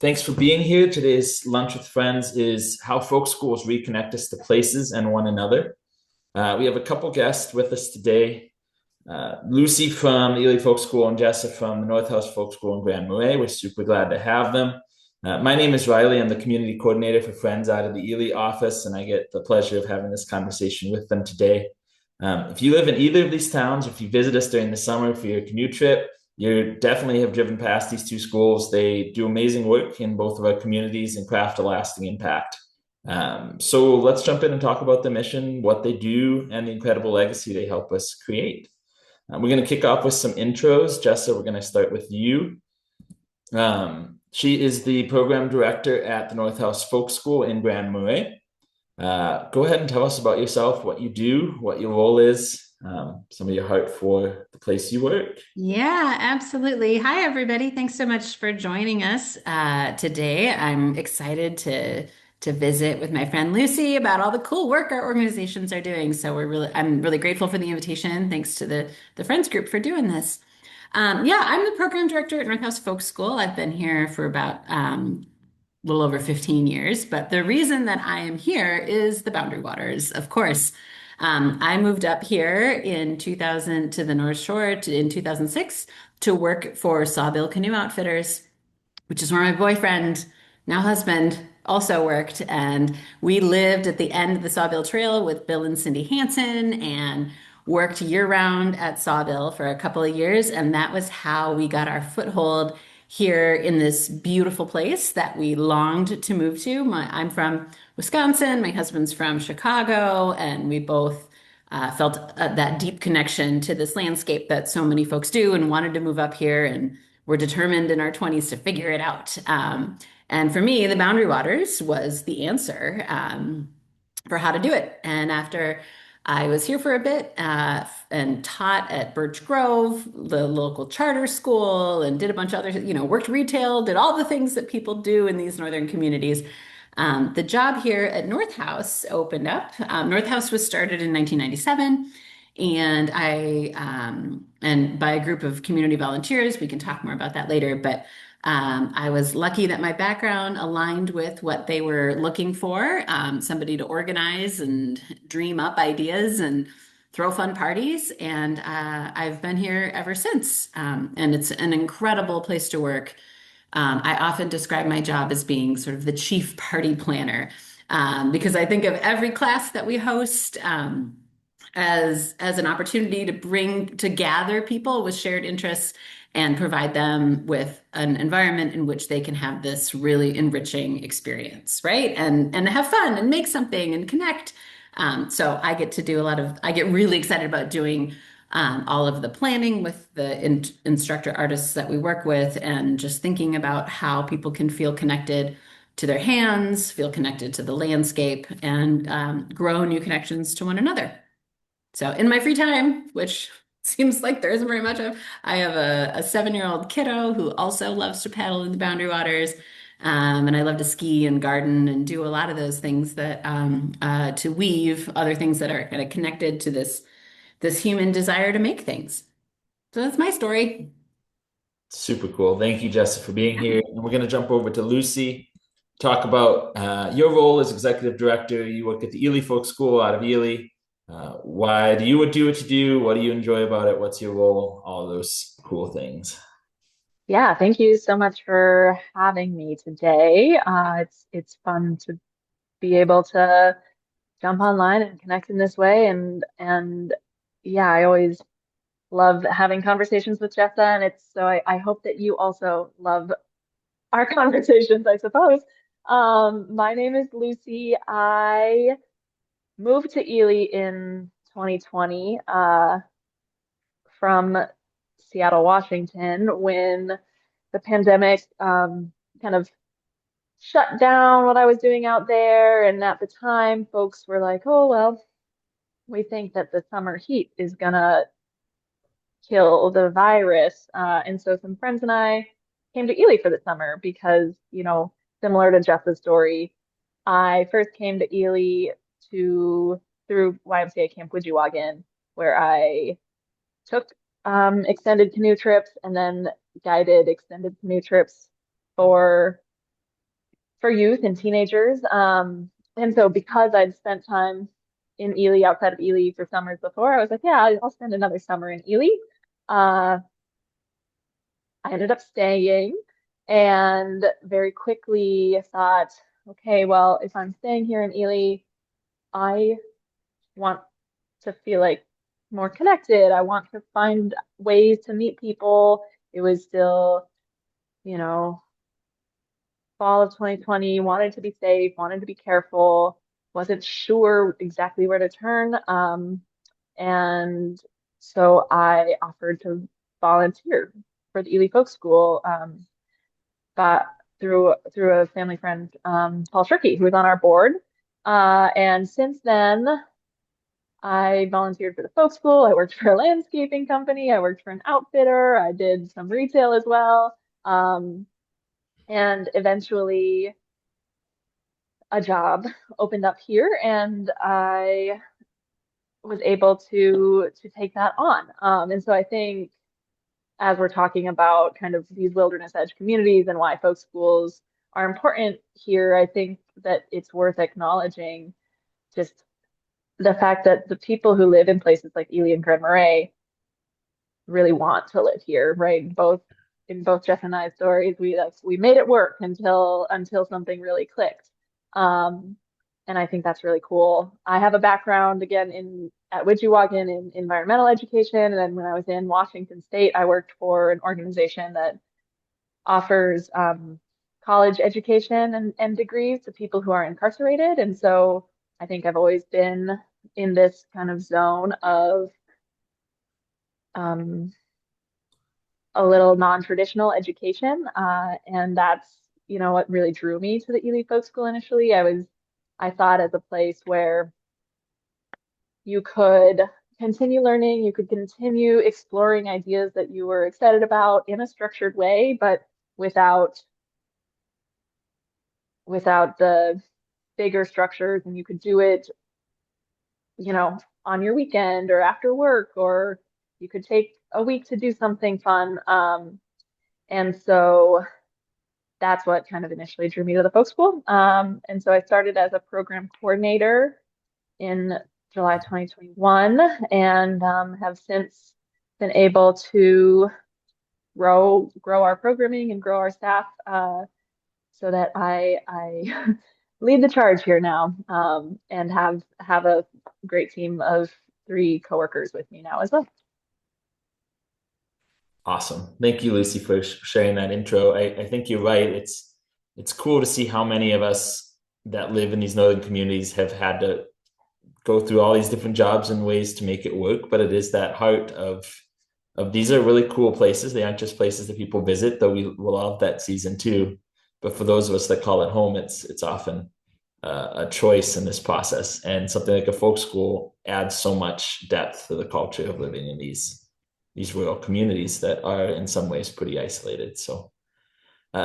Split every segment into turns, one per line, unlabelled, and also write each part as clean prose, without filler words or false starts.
Thanks for being here. Today's Lunch with Friends is how folk schools reconnect us to places and one another. We have a couple guests with us today. Lucy from Ely Folk School and Jessa from the North House Folk School in Grand Marais. We're super glad to have them. My name is Riley. I'm the community coordinator for Friends out of the Ely office, and I get the pleasure of having this conversation with them today. If you live in either of these towns, if you visit us during the summer for your commute trip, you definitely have driven past these two schools. They do amazing work in both of our communities and craft a lasting impact. So let's jump in and talk about the mission, what they do, and the incredible legacy they help us create. We're going to kick off with some intros. Jessa, we're going to start with you. She is the program director at the North House Folk School in Grand Marais. Go ahead and tell us about yourself, what you do, what your role is, some of your heart for the place you work.
Yeah, absolutely. Hi, everybody. Thanks so much for joining us today. I'm excited to visit with my friend Lucy about all the cool work our organizations are doing. So I'm really grateful for the invitation. Thanks to the Friends group for doing this. Yeah, I'm the program director at North House Folk School. I've been here for about a little over 15 years, but the reason that I am here is the Boundary Waters, of course. I moved up here in 2000 to the North Shore in 2006 to work for Sawbill Canoe Outfitters, which is where my boyfriend, now husband, also worked. And we lived at the end of the Sawbill Trail with Bill and Cindy Hansen and worked year round at Sawbill for a couple of years. And that was how we got our foothold here in this beautiful place that we longed to move to. I'm from Wisconsin, my husband's from Chicago, and we both felt that deep connection to this landscape that so many folks do and wanted to move up here. And we're determined in our 20s to figure it out. And for me, the Boundary Waters was the answer for how to do it. And after I was here for a bit and taught at Birch Grove, the local charter school, and did a bunch of other, worked retail, did all the things that people do in these northern communities. The job here at North House opened up. North House was started in 1997, and by a group of community volunteers. We can talk more about that later, but I was lucky that my background aligned with what they were looking for, somebody to organize and dream up ideas and throw fun parties. And I've been here ever since. And it's an incredible place to work. I often describe my job as being sort of the chief party planner, because I think of every class that we host as an opportunity to gather people with shared interests and provide them with an environment in which they can have this really enriching experience, right? And have fun and make something and connect. So I get really excited about doing all of the planning with the instructor artists that we work with, and just thinking about how people can feel connected to their hands, feel connected to the landscape, and grow new connections to one another. So in my free time, which seems like there isn't very much of, I have a 7-year-old kiddo who also loves to paddle in the Boundary Waters. And I love to ski and garden and do a lot of those things that to weave other things that are kind of connected to this human desire to make things. So that's my story.
Super cool. Thank you, Jessa, for being here. And we're going to jump over to Lucy, talk about your role as executive director. You work at the Ely Folk School out of Ely. Why do you do what you do? What do you enjoy about it? What's your role? All those cool things.
Yeah, thank you so much for having me today. It's fun to be able to jump online and connect in this way, and yeah, I always love having conversations with Jessa, and I hope that you also love our conversations, I suppose. My name is Lucy. I moved to Ely in 2020 from Seattle, Washington, when the pandemic kind of shut down what I was doing out there. And at the time, folks were like, oh, well, we think that the summer heat is gonna kill the virus. And so some friends and I came to Ely for the summer because, similar to Jess's story, I first came to Ely to through YMCA Camp Widgewagon, where I took extended canoe trips and then guided extended canoe trips for for youth and teenagers. And so because I'd spent time in Ely outside of Ely for summers before, I was like, yeah, I'll spend another summer in Ely. Uh, I ended up staying and very quickly thought, okay, well, if I'm staying here in Ely, I want to feel like more connected. I want to find ways to meet people. It was still, you know, fall of 2020, wanted to be safe, wanted to be careful, wasn't sure exactly where to turn. And so I offered to volunteer for the Ely Folk School, but through a family friend, Paul Shirky, who was on our board. And since then, I volunteered for the folk school. I worked for a landscaping company. I worked for an outfitter. I did some retail as well. Um, and eventually a job opened up here and I was able to take that on. And so I think as we're talking about kind of these wilderness edge communities and why folk schools are important here, I think that it's worth acknowledging just the fact that the people who live in places like Ely and Grand Marais really want to live here, right? Both in both Jess and I's stories, we made it work until something really clicked. Um, and I think that's really cool. I have a background again in at Widgewagon in environmental education, and then when I was in Washington State, I worked for an organization that offers college education and degrees to people who are incarcerated. And so I think I've always been in this kind of zone of um, a little non-traditional education. And that's, what really drew me to the Ely Folk School initially. I thought as a place where you could continue learning, you could continue exploring ideas that you were excited about in a structured way, but without the bigger structures, and you could do it, on your weekend or after work, or you could take a week to do something fun. And so that's what kind of initially drew me to the folk school. And so I started as a program coordinator in July 2021 and have since been able to grow our programming and grow our staff so that I lead the charge here now and have a great team of 3 coworkers with me now as well.
Awesome. Thank you, Lucy, for sharing that intro. I think you're right. It's cool to see how many of us that live in these northern communities have had to go through all these different jobs and ways to make it work. But it is that heart of these are really cool places. They aren't just places that people visit, though we will love that season too. But for those of us that call it home, it's often a choice in this process. And something like a folk school adds so much depth to the culture of living in these rural communities that are in some ways pretty isolated. So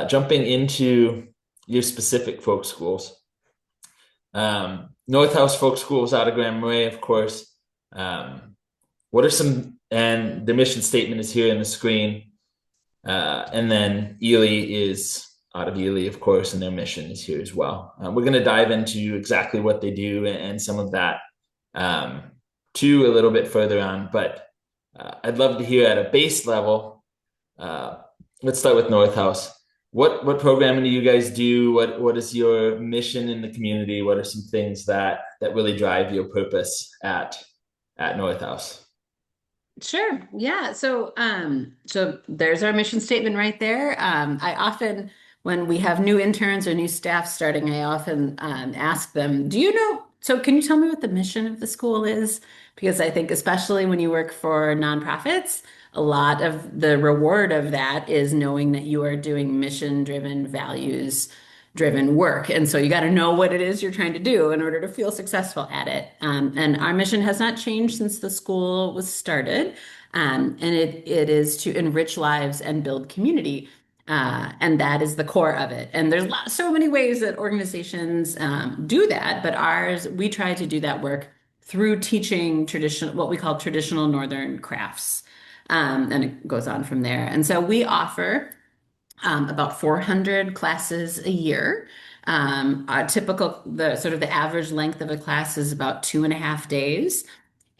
jumping into your specific folk schools, North House Folk Schools out of Grand Marais, of course. What are some, and the mission statement is here in the screen. And then Ely is out of Ely, of course, and their mission is here as well. We're going to dive into exactly what they do and some of that too a little bit further on, but I'd love to hear at a base level. Let's start with North House. What programming do you guys do? What is your mission in the community? What are some things that really drive your purpose at North House?
Sure. Yeah. So there's our mission statement right there. I often, when we have new interns or new staff starting, I often ask them, do you know, so can you tell me what the mission of the school is? Because I think especially when you work for nonprofits, a lot of the reward of that is knowing that you are doing mission-driven, values-driven work. And so you got to know what it is you're trying to do in order to feel successful at it. And our mission has not changed since the school was started. And it is to enrich lives and build community. And that is the core of it. And there's so many ways that organizations do that, but ours, we try to do that work through teaching traditional, what we call traditional Northern crafts. And it goes on from there. And so we offer about 400 classes a year. The average length of a class is about 2.5 days.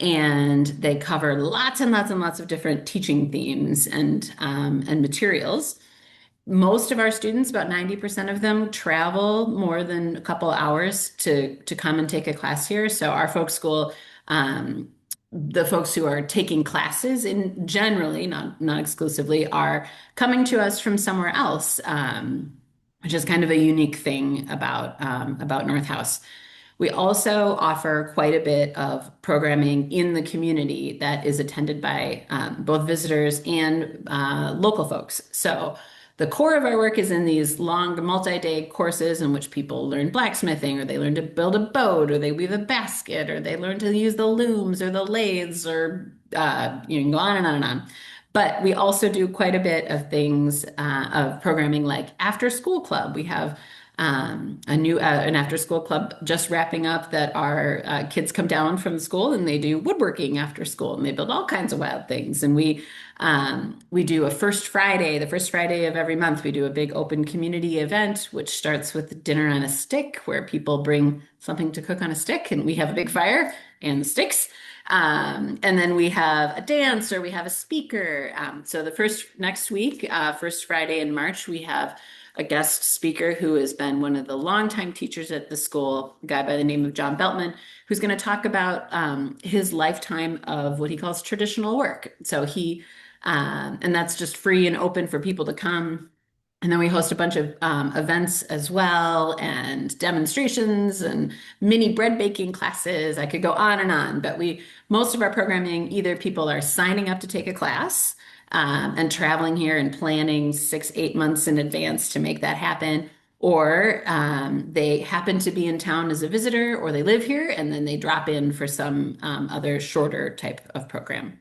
And they cover lots and lots and lots of different teaching themes and materials. Most of our students, about 90% of them, travel more than a couple hours to come and take a class here. So our folk school, the folks who are taking classes in generally, not exclusively, are coming to us from somewhere else, which is kind of a unique thing about North House. We also offer quite a bit of programming in the community that is attended by both visitors and local folks. So the core of our work is in these long multi-day courses in which people learn blacksmithing, or they learn to build a boat, or they weave a basket, or they learn to use the looms or the lathes, or you can go on and on and on. But we also do quite a bit of things of programming like after school club. We have an after school club just wrapping up that our kids come down from school and they do woodworking after school and they build all kinds of wild things. And we do the first Friday of every month, we do a big open community event, which starts with dinner on a stick, where people bring something to cook on a stick, and we have a big fire and sticks. And then we have a dance, or we have a speaker. So next week, first Friday in March, we have a guest speaker who has been one of the longtime teachers at the school, a guy by the name of John Beltman, who's going to talk about his lifetime of what he calls traditional work. And that's just free and open for people to come. And then we host a bunch of events as well, and demonstrations and mini bread baking classes. I could go on and on, but most of our programming, either people are signing up to take a class and traveling here and planning 6, 8 months in advance to make that happen, or they happen to be in town as a visitor, or they live here and then they drop in for some other shorter type of program.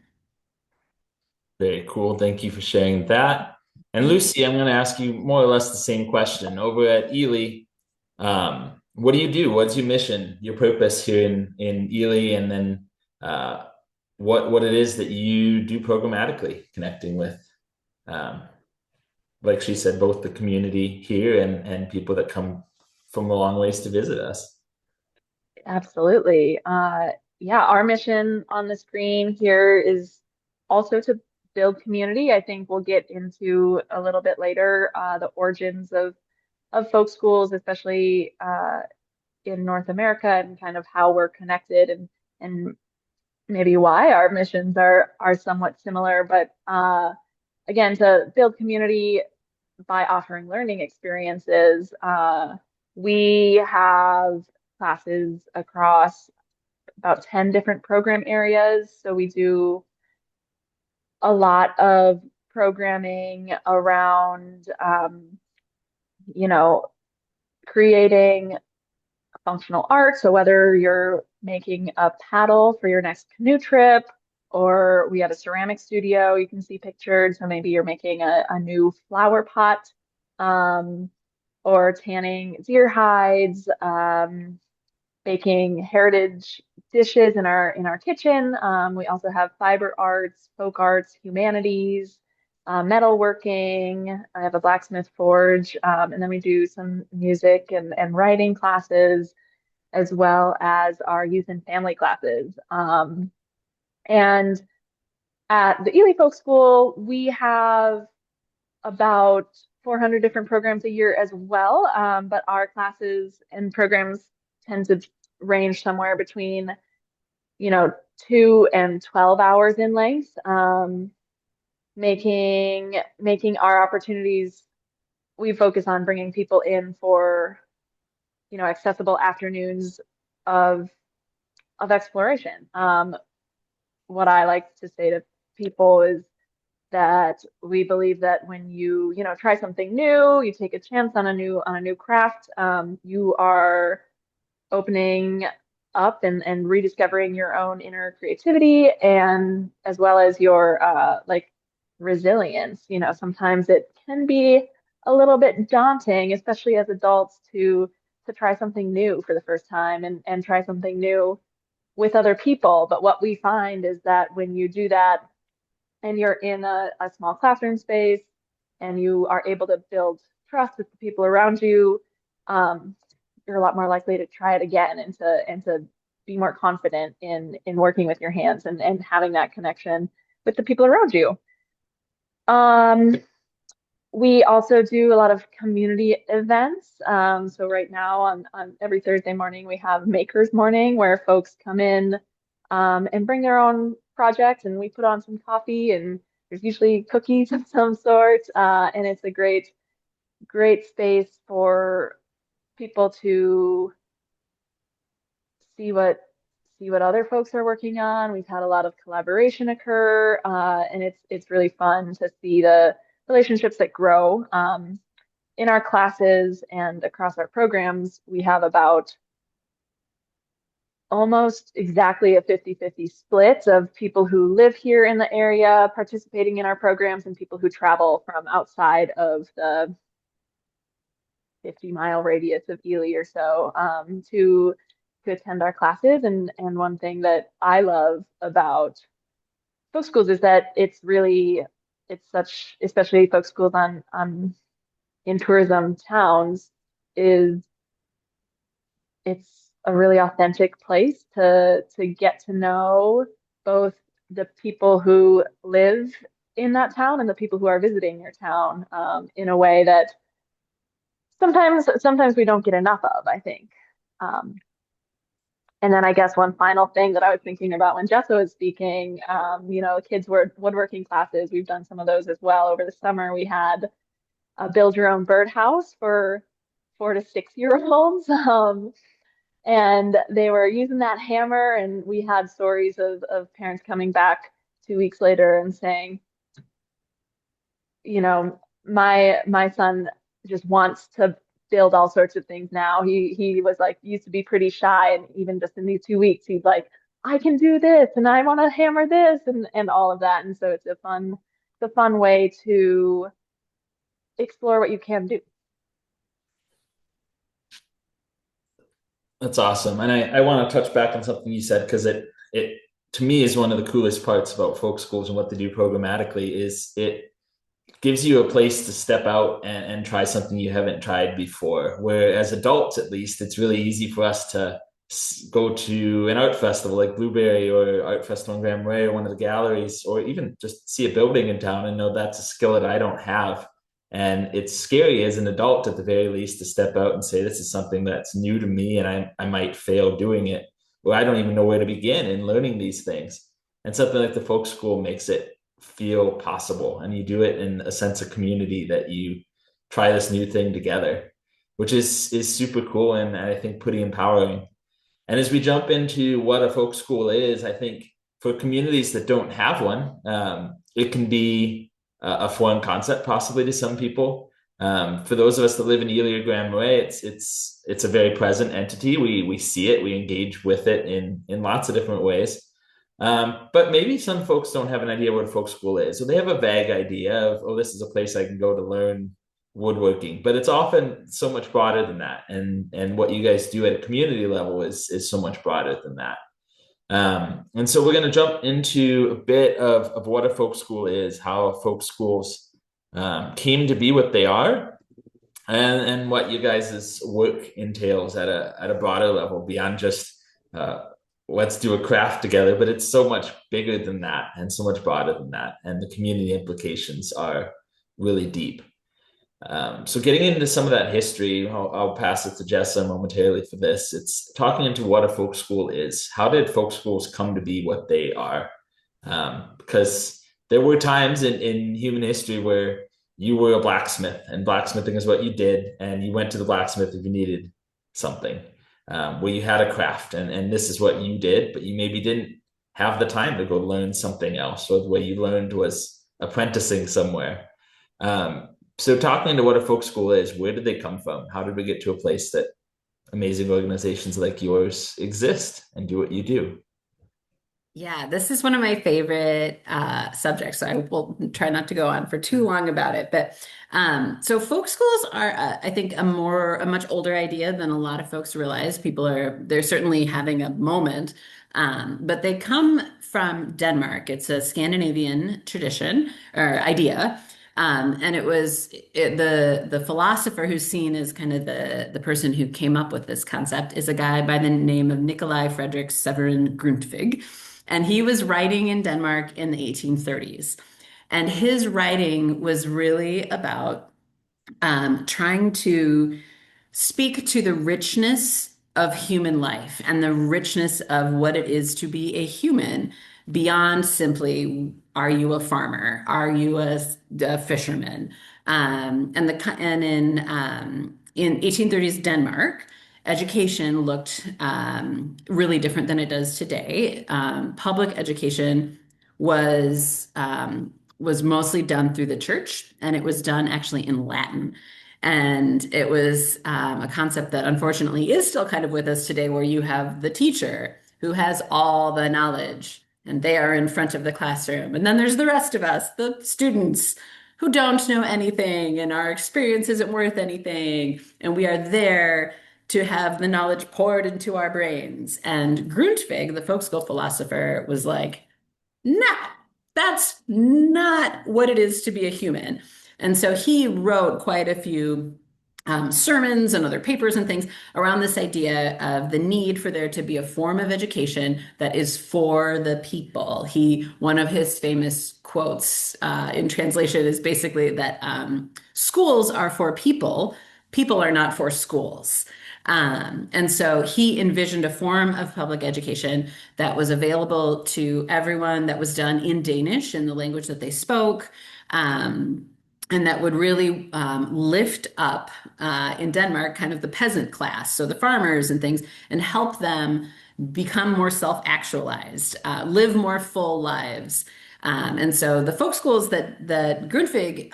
Very cool. Thank you for sharing that. And Lucy, I'm going to ask you more or less the same question. Over at Ely, what do you do? What's your mission, your purpose here in Ely, and then what it is that you do programmatically, connecting with, um, like she said, both the community here and people that come from a long ways to visit us.
Absolutely. Yeah, our mission on the screen here is also to build community. I think we'll get into a little bit later the origins of folk schools, especially in North America, and kind of how we're connected, and maybe why our missions are somewhat similar. But again, to build community by offering learning experiences, we have classes across about 10 different program areas. So we do a lot of programming around, you know, creating functional art. So whether you're making a paddle for your next canoe trip, or we have a ceramic studio, you can see pictured. So maybe you're making a new flower pot, or tanning deer hides, baking heritage dishes in our kitchen. We also have fiber arts, folk arts, humanities, metalworking. I have a blacksmith forge, and then we do some music and writing classes, as well as our youth and family classes. And at the Ely Folk School, we have about 400 different programs a year as well. But our classes and programs tend to range somewhere between, 2 and 12 hours in length, making our opportunities. We focus on bringing people in for, accessible afternoons of exploration. What I like to say to people is that we believe that when you try something new, you take a chance on a new craft, you are opening up and rediscovering your own inner creativity, and as well as your like resilience. Sometimes it can be a little bit daunting, especially as adults, to try something new for the first time, and try something new with other people. But what we find is that when you do that and you're in a small classroom space and you are able to build trust with the people around you, you're a lot more likely to try it again and to be more confident in working with your hands and having that connection with the people around you. Um, we also do a lot of community events. So right now on every Thursday morning, we have Makers Morning where folks come in and bring their own projects, and we put on some coffee, and there's usually cookies of some sort. And it's a great space for people to see what other folks are working on. We've had a lot of collaboration occur, and it's really fun to see the relationships that grow. In our classes and across our programs, we have about almost exactly a 50-50 split of people who live here in the area participating in our programs and people who travel from outside of the 50-mile radius of Ely or so to attend our classes. And one thing that I love about folk schools is that it's such, especially folk schools on in tourism towns, is it's a really authentic place to get to know both the people who live in that town and the people who are visiting your town, in a way that sometimes we don't get enough of, I think. Um, and then I guess one final thing that I was thinking about when Jessa was speaking, kids woodworking classes, we've done some of those as well. Over the summer, we had a build your own birdhouse for 4 to 6 year olds. And they were using that hammer, and we had stories of parents coming back 2 weeks later and saying, my son just wants to build all sorts of things now. He was like, used to be pretty shy, and even just in these 2 weeks, he's like, I can do this, and I want to hammer this, and all of that. And so it's a fun way to explore what you can do.
That's awesome. And I want to touch back on something you said because it to me is one of the coolest parts about folk schools and what they do programmatically is it gives you a place to step out and try something you haven't tried before. Where as adults, at least, it's really easy for us to go to an art festival like Blueberry or Art Festival in Grand Marais or one of the galleries, or even just see a building in town and know that's a skill that I don't have. And it's scary as an adult, at the very least, to step out and say, this is something that's new to me and I might fail doing it, or I don't even know where to begin in learning these things. And something like the folk school makes it feel possible. And you do it in a sense of community that you try this new thing together, which is super cool and I think pretty empowering. And as we jump into what a folk school is, I think for communities that don't have one, it can be a foreign concept possibly to some people. For those of us that live in Ely or Grand Marais, it's a very present entity. We see it, we engage with it in lots of different ways. But maybe some folks don't have an idea what a folk school is, or they have a vague idea of, oh, this is a place I can go to learn woodworking. But it's often so much broader than that, and what you guys do at a community level is so much broader than that. And so we're going to jump into a bit of what a folk school is, how folk schools came to be what they are, and what you guys' work entails at a broader level beyond just let's do a craft together, but it's so much bigger than that and so much broader than that. And the community implications are really deep. So getting into some of that history, I'll pass it to Jessa momentarily for this. It's talking into what a folk school is. How did folk schools come to be what they are? Because there were times in human history where you were a blacksmith and blacksmithing is what you did. And you went to the blacksmith if you needed something, where you had a craft and this is what you did, but you maybe didn't have the time to go learn something else. So the way you learned was apprenticing somewhere. So talking into what a folk school is, where did they come from? How did we get to a place that amazing organizations like yours exist and do what you do?
Yeah, this is one of my favorite subjects. So I will try not to go on for too long about it. But so folk schools are, I think, a much older idea than a lot of folks realize. They're certainly having a moment, but they come from Denmark. It's a Scandinavian tradition or idea. And the philosopher who's seen as kind of the person who came up with this concept is a guy by the name of Nikolai Frederick Severin Grundtvig. And he was writing in Denmark in the 1830s. And his writing was really about trying to speak to the richness of human life and the richness of what it is to be a human beyond simply, are you a farmer? Are you a fisherman? In 1830s Denmark, education looked really different than it does today. Public education was mostly done through the church, and it was done actually in Latin. And it was a concept that unfortunately is still kind of with us today, where you have the teacher who has all the knowledge and they are in front of the classroom. And then there's the rest of us, the students who don't know anything and our experience isn't worth anything. And we are there to have the knowledge poured into our brains. And Grundtvig, the folk school philosopher, was like, no, that's not what it is to be a human. And so he wrote quite a few sermons and other papers and things around this idea of the need for there to be a form of education that is for the people. One of his famous quotes in translation is basically that schools are for people, people are not for schools. And so he envisioned a form of public education that was available to everyone, that was done in Danish, in the language that they spoke, and that would really lift up in Denmark kind of the peasant class, so the farmers and things, and help them become more self-actualized, live more full lives. And so the folk schools that Grundtvig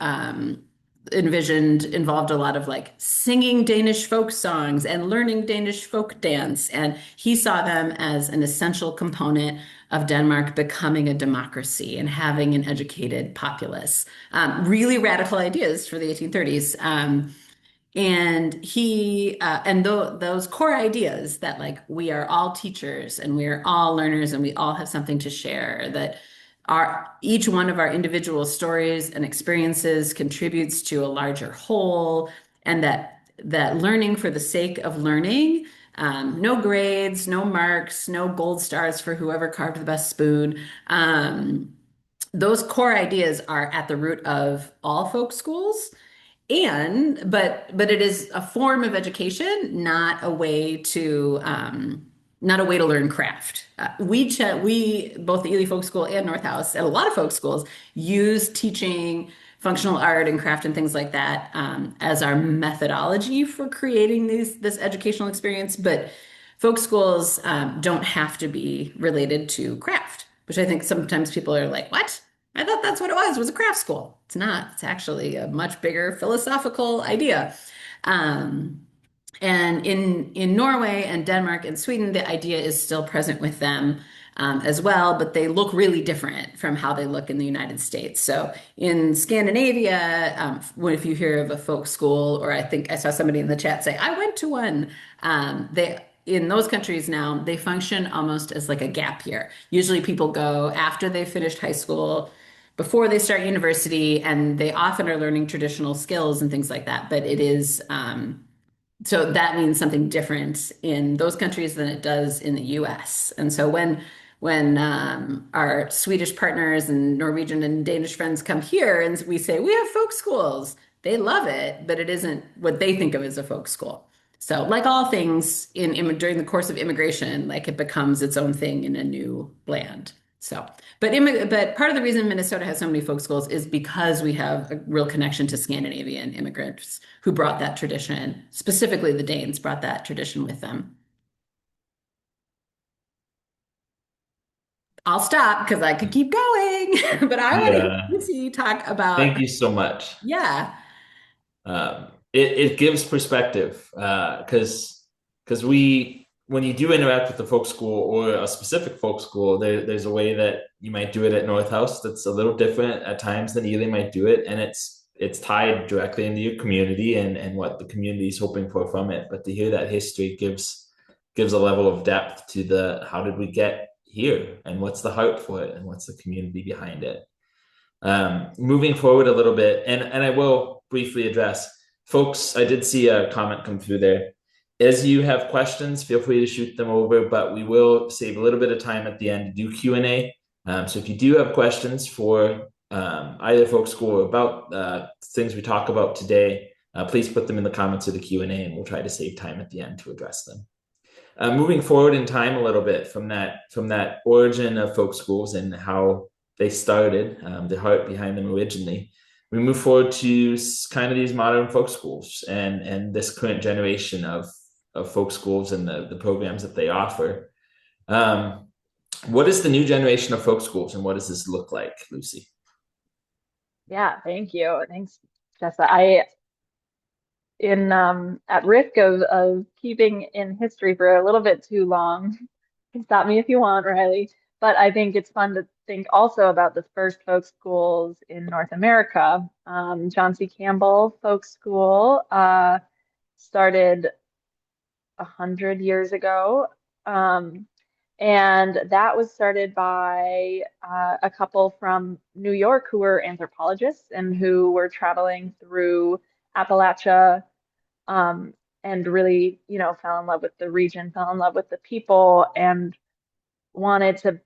envisioned involved a lot of like singing Danish folk songs and learning Danish folk dance. And he saw them as an essential component of Denmark becoming a democracy and having an educated populace. Really radical ideas for the 1830s. Those core ideas that like we are all teachers and we are all learners and we all have something to share, that each one of our individual stories and experiences contributes to a larger whole, and that learning for the sake of learning, no grades, no marks, no gold stars for whoever carved the best spoon. Those core ideas are at the root of all folk schools. But it is a form of education, not a way to learn craft. We both the Ely Folk School and North House and a lot of folk schools use teaching functional art and craft and things like that as our methodology for creating this educational experience. But folk schools don't have to be related to craft, which I think sometimes people are like, what? I thought that's what it was a craft school. It's not. It's actually a much bigger philosophical idea. And in Norway and Denmark and Sweden, the idea is still present with them as well, but they look really different from how they look in the United States. So in Scandinavia, if you hear of a folk school, or I think I saw somebody in the chat say, I went to one, in those countries now, they function almost as like a gap year. Usually people go after they've finished high school, before they start university, and they often are learning traditional skills and things like that. But it is, so that means something different in those countries than it does in the US. And so when our Swedish partners and Norwegian and Danish friends come here and we say, we have folk schools, they love it, but it isn't what they think of as a folk school. So like all things during the course of immigration, like it becomes its own thing in a new land. So, but part of the reason Minnesota has so many folk schools is because we have a real connection to Scandinavian immigrants who brought that tradition, specifically the Danes brought that tradition with them. I'll stop because I could keep going, but I want to hear Lucy talk about.
Thank you so much.
Yeah.
It gives perspective because when you do interact with the folk school or a specific folk school, there's a way that you might do it at North House that's a little different at times than Ely might do it, and it's tied directly into your community and what the community is hoping for from it. But to hear that history gives a level of depth to the how did we get here and what's the heart for it and what's the community behind it. Moving forward a little bit, and I will briefly address folks. I did see a comment come through there. As you have questions, feel free to shoot them over, but we will save a little bit of time at the end to do Q&A. So if you do have questions for either Folk School or about things we talk about today, please put them in the comments of the Q&A, and we'll try to save time at the end to address them. Moving forward in time a little bit from that origin of folk schools and how they started, the heart behind them originally, we move forward to kind of these modern folk schools and this current generation of folk schools and the programs that they offer. What is the new generation of folk schools, and what does this look like, Lucy?
Yeah, thank you. Thanks, Jessa. At risk of keeping in history for a little bit too long, you can stop me if you want, Riley. But I think it's fun to think also about the first folk schools in North America. John C. Campbell Folk School started 100 years ago. And that was started by a couple from New York who were anthropologists and who were traveling through Appalachia, and really, fell in love with the region, fell in love with the people, and wanted to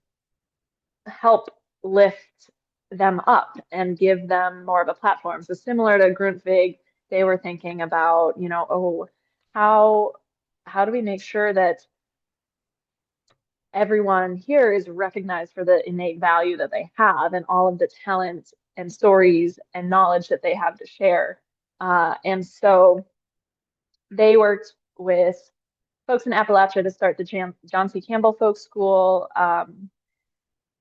help lift them up and give them more of a platform. So similar to Grundtvig, they were thinking about, oh, how do we make sure that everyone here is recognized for the innate value that they have and all of the talent and stories and knowledge that they have to share. And so they worked with folks in Appalachia to start the John C. Campbell Folk School,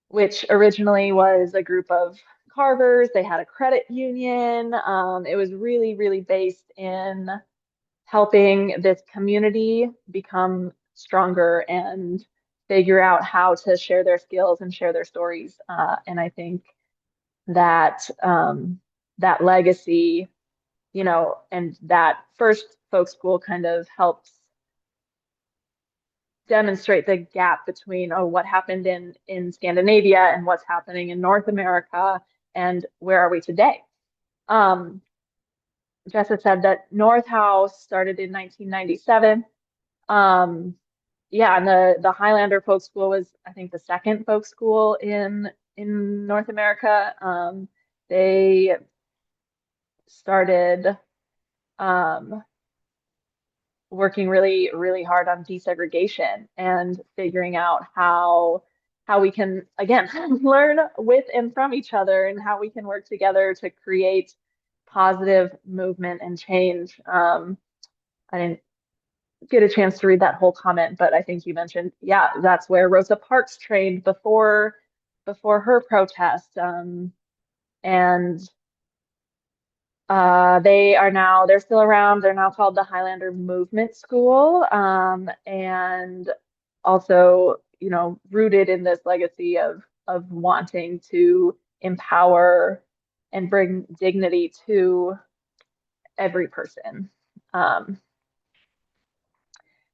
which originally was a group of carvers. They had a credit union. It was really, really based in helping this community become stronger and figure out how to share their skills and share their stories. And I think that that legacy, and that first folk school kind of helps demonstrate the gap between what happened in Scandinavia and what's happening in North America and where are we today. Jessa said that North House started in 1997. Yeah, and the Highlander Folk School was, I think, the second folk school in North America. They started working really, really hard on desegregation and figuring out how we can, again, learn with and from each other, and how we can work together to create positive movement and change. I didn't get a chance to read that whole comment, but I think you mentioned, yeah, that's where Rosa Parks trained before her protest. And they're still around. They're now called the Highlander Movement School, and also, rooted in this legacy of wanting to empower and bring dignity to every person.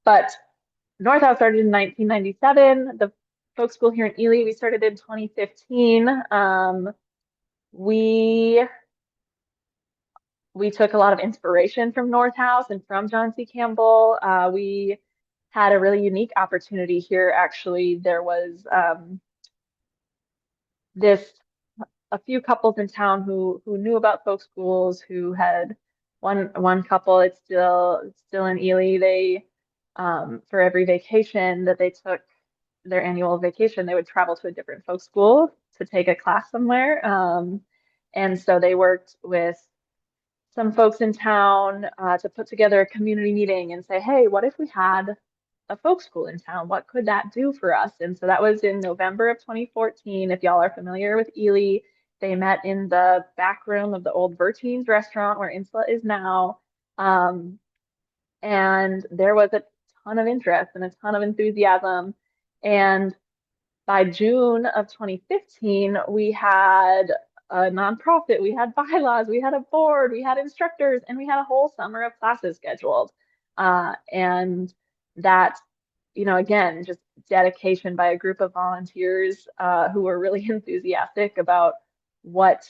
But North House started in 1997. The folk school here in Ely, we started in 2015. We took a lot of inspiration from North House and from John C. Campbell. We had a really unique opportunity here. Actually, there was a few couples in town who knew about folk schools, who had one couple. It's still in Ely. They for every vacation that they took, their annual vacation, they would travel to a different folk school to take a class somewhere. And so they worked with some folks in town to put together a community meeting and say, hey, what if we had a folk school in town? What could that do for us? And so that was in November of 2014. If y'all are familiar with Ely, they met in the back room of the old Vertines restaurant where Insula is now. And there was a ton of interest and a ton of enthusiasm. And by June of 2015, we had a nonprofit, we had bylaws, we had a board, we had instructors, and we had a whole summer of classes scheduled. And that, again, just dedication by a group of volunteers who were really enthusiastic about what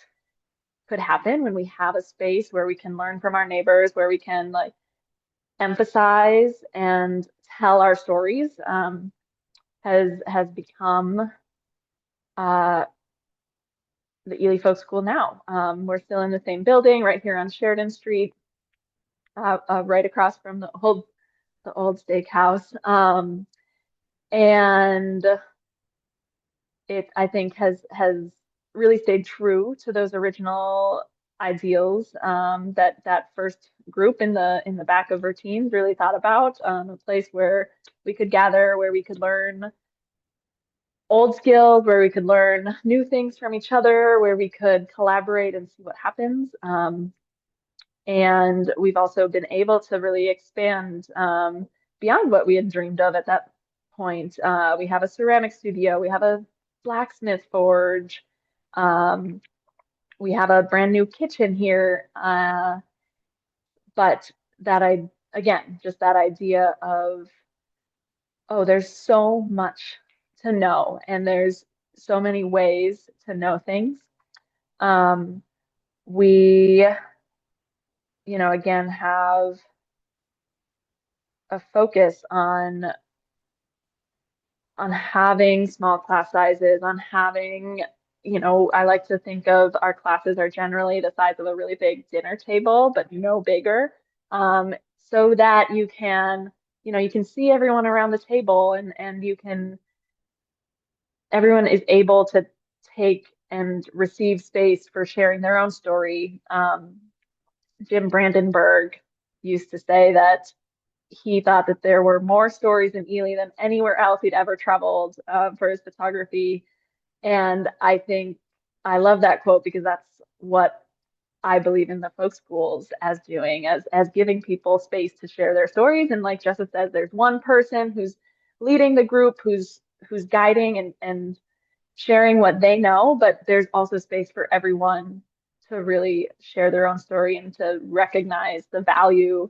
could happen when we have a space where we can learn from our neighbors, where we can like emphasize and tell our stories, has become uh, the Ely Folk School now. We're still in the same building right here on Sheridan Street, right across from the old steakhouse. And it, I think, has really stayed true to those original ideals, that first group in the back of routines really thought about, a place where we could gather, where we could learn old skills, where we could learn new things from each other, where we could collaborate and see what happens. And we've also been able to really expand, beyond what we had dreamed of at that point. We have a ceramic studio, we have a blacksmith forge, um, we have a brand new kitchen here. But again, just that idea of, oh, there's so much to know, and there's so many ways to know things. Um, we, again, have a focus on having small class sizes, on having, I like to think of our classes are generally the size of a really big dinner table, but no bigger, so that you can see everyone around the table, and everyone is able to take and receive space for sharing their own story. Jim Brandenburg used to say that he thought that there were more stories in Ely than anywhere else he'd ever traveled, for his photography. And I think I love that quote because that's what I believe in the folk schools as doing, as giving people space to share their stories. And like Jessa says, there's one person who's leading the group, who's guiding and sharing what they know, but there's also space for everyone to really share their own story and to recognize the value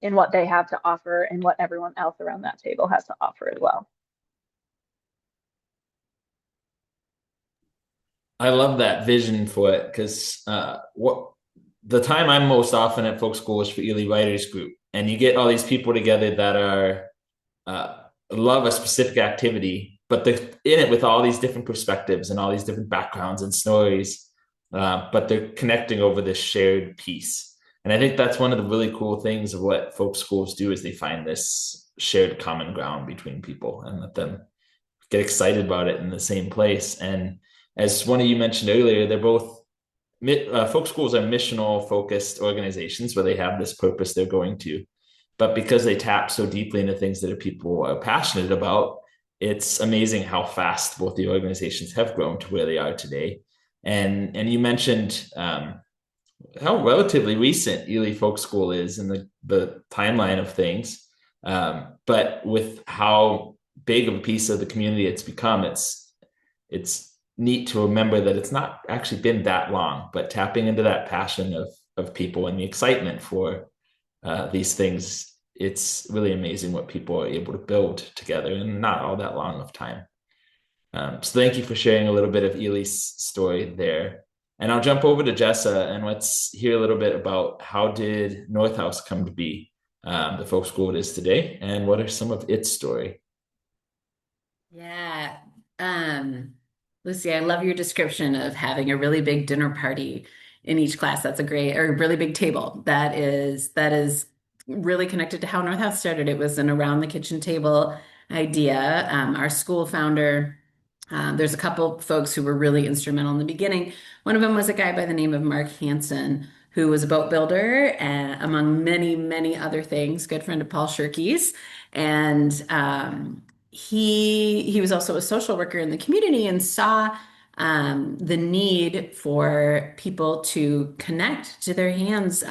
in what they have to offer and what everyone else around that table has to offer as well.
I love that vision for it because what the time I'm most often at folk school is for Ely Writers Group, and you get all these people together that are love a specific activity, but they're in it with all these different perspectives and all these different backgrounds and stories, but they're connecting over this shared piece. And I think that's one of the really cool things of what folk schools do is they find this shared common ground between people and let them get excited about it in the same place. And as one of you mentioned earlier, they're both folk schools are missional focused organizations where they have this purpose they're going to. But because they tap so deeply into things that people are passionate about, it's amazing how fast both the organizations have grown to where they are today. And you mentioned how relatively recent Ely Folk School is in the timeline of things. But with how big of a piece of the community it's become, it's neat to remember that it's not actually been that long, but tapping into that passion of people and the excitement for these things, it's really amazing what people are able to build together in not all that long of time. So thank you for sharing a little bit of Ely's story there. And I'll jump over to Jessa and let's hear a little bit about how did North House come to be the folk school it is today, and what are some of its story?
Yeah. Um, Lucy, I love your description of having a really big dinner party in each class. That's a great, or a really big table. That is really connected to how North House started. It was an around the kitchen table idea. Our school founder, there's a couple folks who were really instrumental in the beginning. One of them was a guy by the name of Mark Hansen, who was a boat builder, among many, many other things, good friend of Paul Shirky's. And he was also a social worker in the community and saw the need for people to connect to their hands,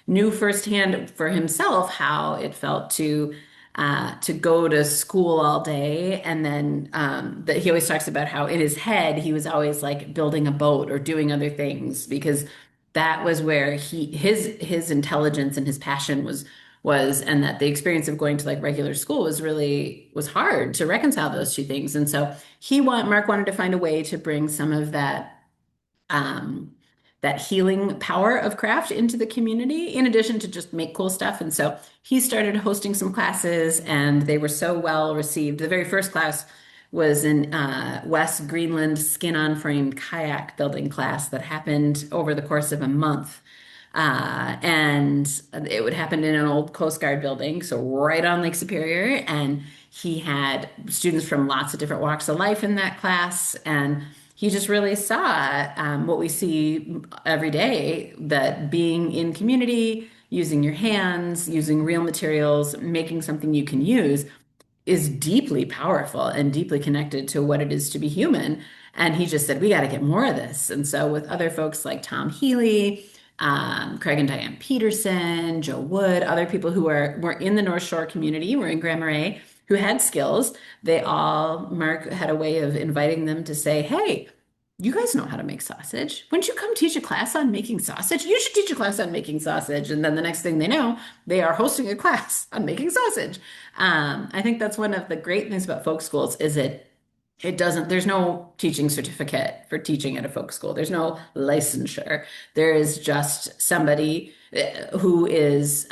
knew firsthand for himself how it felt to go to school all day. And then that he always talks about how in his head he was always like building a boat or doing other things because that was where his intelligence and his passion was, and that the experience of going to like regular school was hard to reconcile those two things. And so Mark wanted to find a way to bring some of that um, that healing power of craft into the community, in addition to just make cool stuff. And so he started hosting some classes, and they were so well received. The very first class was an West Greenland skin-on frame kayak building class that happened over the course of a month. And it would happen in an old Coast Guard building, so right on Lake Superior. And he had students from lots of different walks of life in that class. And he just really saw what we see every day, that being in community, using your hands, using real materials, making something you can use is deeply powerful and deeply connected to what it is to be human. And he just said, we got to get more of this. And so, with other folks like Tom Healy, Craig and Diane Peterson, Joe Wood, other people who were in the North Shore community, were in Grand Marais, who had skills, Mark had a way of inviting them to say, hey, you guys know how to make sausage. Wouldn't you come teach a class on making sausage? You should teach a class on making sausage. And then the next thing they know, they are hosting a class on making sausage. I think that's one of the great things about folk schools is it doesn't, there's no teaching certificate for teaching at a folk school. There's no licensure. There is just somebody who is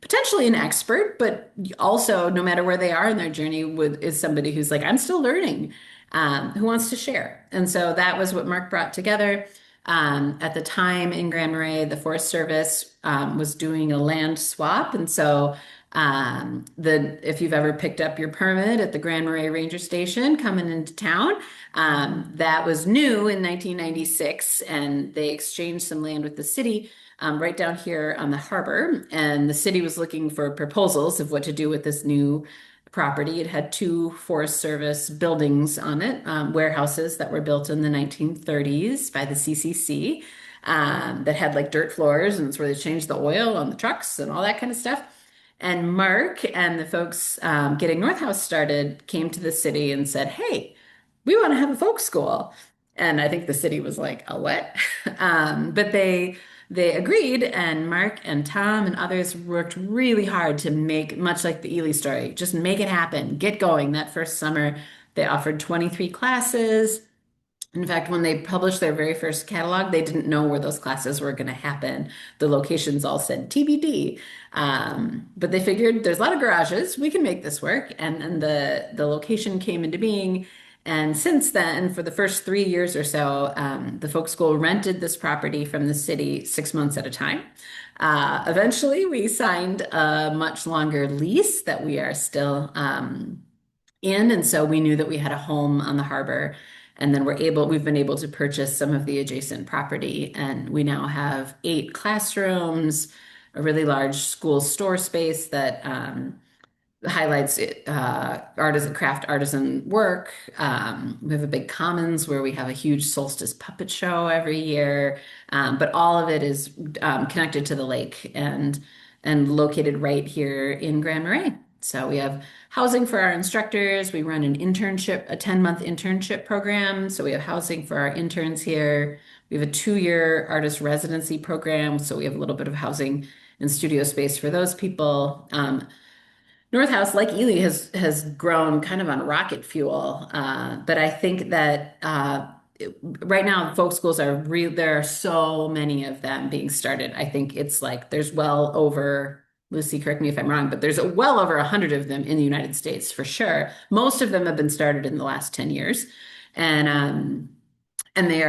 potentially an expert, but also, no matter where they are in their journey, is somebody who's like, I'm still learning, who wants to share. And so that was what Mark brought together. At the time in Grand Marais, the Forest Service was doing a land swap. And so if you've ever picked up your permit at the Grand Marais Ranger Station coming into town, that was new in 1996, and they exchanged some land with the city right down here on the harbor. And the city was looking for proposals of what to do with this new property. It had two Forest Service buildings on it, warehouses that were built in the 1930s by the CCC, that had like dirt floors, and it's where they changed the oil on the trucks and all that kind of stuff. And Mark and the folks getting North House started came to the city and said, hey, we want to have a folk school. And I think the city was like, a what? But they agreed, and Mark and Tom and others worked really hard to make, much like the Ely story, just make it happen, get going. That first summer, they offered 23 classes. In fact, when they published their very first catalog, they didn't know where those classes were going to happen. The locations all said TBD. But they figured there's a lot of garages, we can make this work. And then the location came into being. And since then, for the first 3 years or so, the folk school rented this property from the city 6 months at a time. Eventually, we signed a much longer lease that we are still in. And so we knew that we had a home on the harbor. And then we've been able to purchase some of the adjacent property. And we now have 8 classrooms, a really large school store space that highlights craft artisan work. We have a big commons where we have a huge solstice puppet show every year. But all of it is connected to the lake and located right here in Grand Marais. So we have housing for our instructors. We run a 10-month internship program. So we have housing for our interns here. We have a 2-year artist residency program. So we have a little bit of housing and studio space for those people. North House, like Ely, has grown kind of on rocket fuel. But I think that right now, folk schools there are so many of them being started. I think it's like there's well over, Lucy, correct me if I'm wrong, but there's well over 100 of them in the United States for sure. Most of them have been started in the last 10 years. And they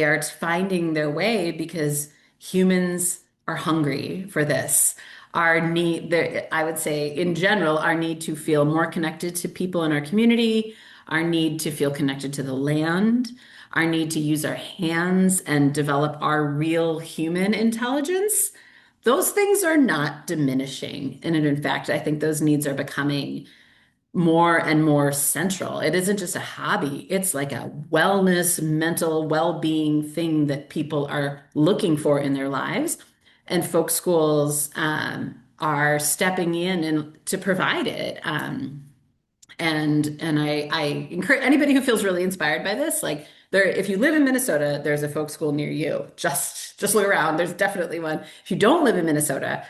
are finding their way because humans are hungry for this. I would say in general, our need to feel more connected to people in our community, our need to feel connected to the land, our need to use our hands and develop our real human intelligence. Those things are not diminishing. And in fact, I think those needs are becoming more and more central. It isn't just a hobby, it's like a wellness, mental well-being thing that people are looking for in their lives. And folk schools are stepping in and to provide it. And I encourage anybody who feels really inspired by this, like if you live in Minnesota, there's a folk school near you. Just look around. There's definitely one. If you don't live in Minnesota,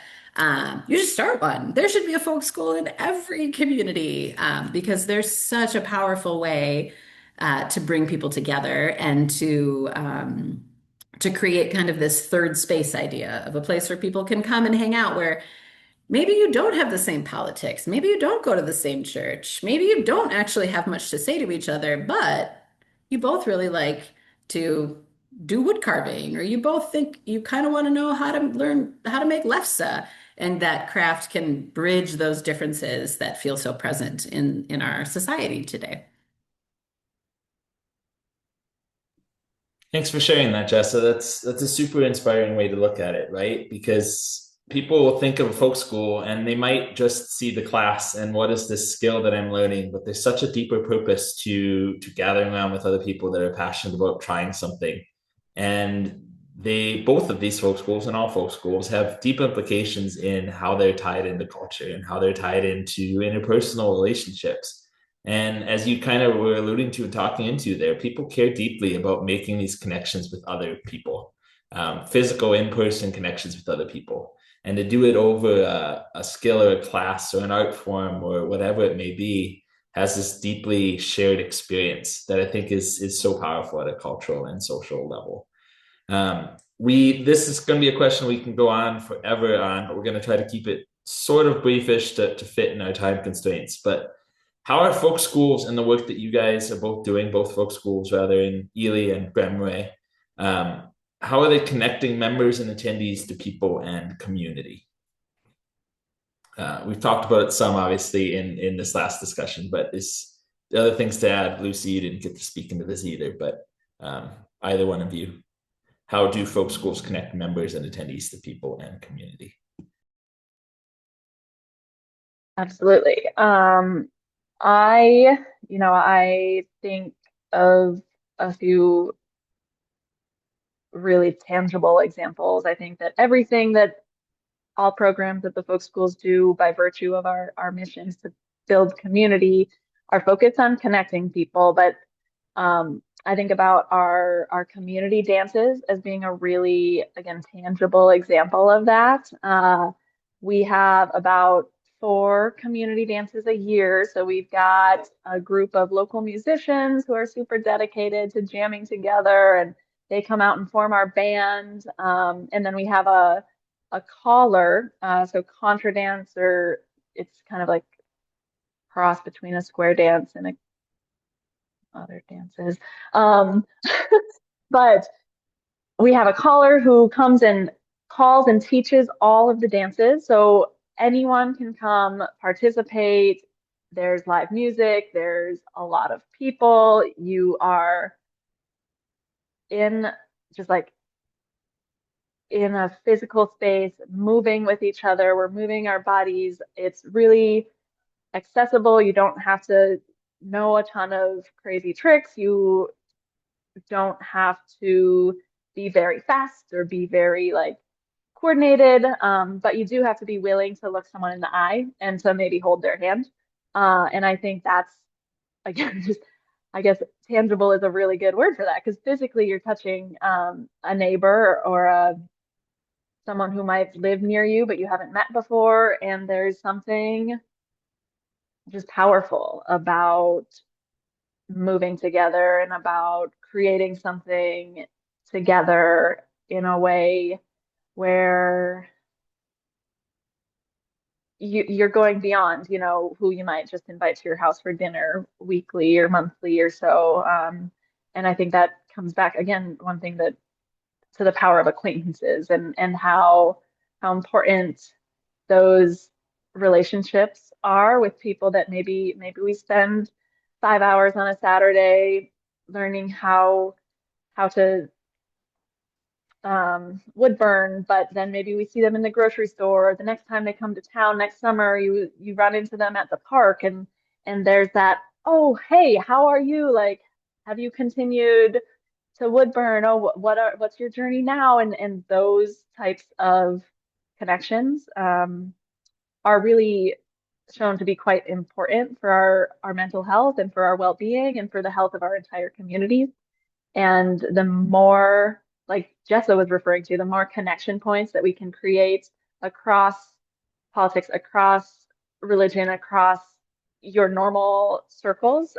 you should start one. There should be a folk school in every community because there's such a powerful way to bring people together and to create kind of this third space idea of a place where people can come and hang out where maybe you don't have the same politics. Maybe you don't go to the same church. Maybe you don't actually have much to say to each other, but you both really like to do wood carving, or you both think you kind of want to know how to learn how to make lefse, and that craft can bridge those differences that feel so present in our society today.
Thanks for sharing that, Jessa. That's a super inspiring way to look at it, right? Because people will think of a folk school and they might just see the class and what is this skill that I'm learning, but there's such a deeper purpose to gathering around with other people that are passionate about trying something. And they both of these folk schools and all folk schools have deep implications in how they're tied into culture and how they're tied into interpersonal relationships. And as you kind of were alluding to and talking into there, people care deeply about making these connections with other people, physical in-person connections with other people. And to do it over a skill or a class or an art form or whatever it may be has this deeply shared experience that I think is so powerful at a cultural and social level. This is going to be a question we can go on forever on, but we're going to try to keep it sort of briefish to fit in our time constraints. But how are folk schools and the work that you guys are both doing, both folk schools rather in Ely and Grand Marais, how are they connecting members and attendees to people and community? We've talked about it some, obviously, in this last discussion, but is the other things to add? Lucy, you didn't get to speak into this either, but either one of you, how do folk schools connect members and attendees to people and community?
Absolutely. I think of a few really tangible examples. I think that everything that all programs that the folk schools do by virtue of our mission is to build community are focused on connecting people. But I think about our community dances as being a really, again, tangible example of that. We have about 4 community dances a year. So we've got a group of local musicians who are super dedicated to jamming together, and they come out and form our band. And then we have a caller, so contra dance, or it's kind of like cross between a square dance and other dances. Um, but we have a caller who comes and calls and teaches all of the dances. So anyone can come participate. There's live music, there's a lot of people. You are in just like in a physical space, moving with each other. We're moving our bodies. It's really accessible. You don't have to know a ton of crazy tricks. You don't have to be very fast or be very like coordinated, but you do have to be willing to look someone in the eye and to maybe hold their hand. And I think that's, again, just, I guess tangible is a really good word for that, because physically you're touching a neighbor or someone who might live near you, but you haven't met before. And there's something just powerful about moving together and about creating something together in a way where you're going beyond, who you might just invite to your house for dinner weekly or monthly or so. And I think that comes back again, one thing that to the power of acquaintances and how important those relationships are with people that maybe we spend 5 hours on a Saturday learning how to wood burn, but then maybe we see them in the grocery store. Or the next time they come to town next summer, you run into them at the park, and there's that, oh, hey, how are you? Like, have you continued to wood burn? Oh, what's your journey now? And those types of connections are really shown to be quite important for our mental health and for our well-being and for the health of our entire communities. And the more, like Jessa was referring to, the more connection points that we can create across politics, across religion, across your normal circles,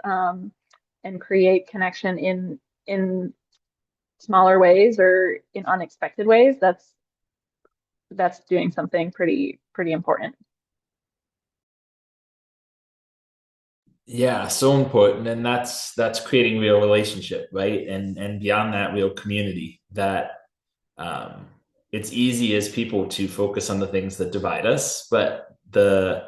and create connection in smaller ways or in unexpected ways, that's doing something pretty important.
Yeah, so important. And that's creating real relationship, right? And beyond that, real community that um it's easy as people to focus on the things that divide us, but the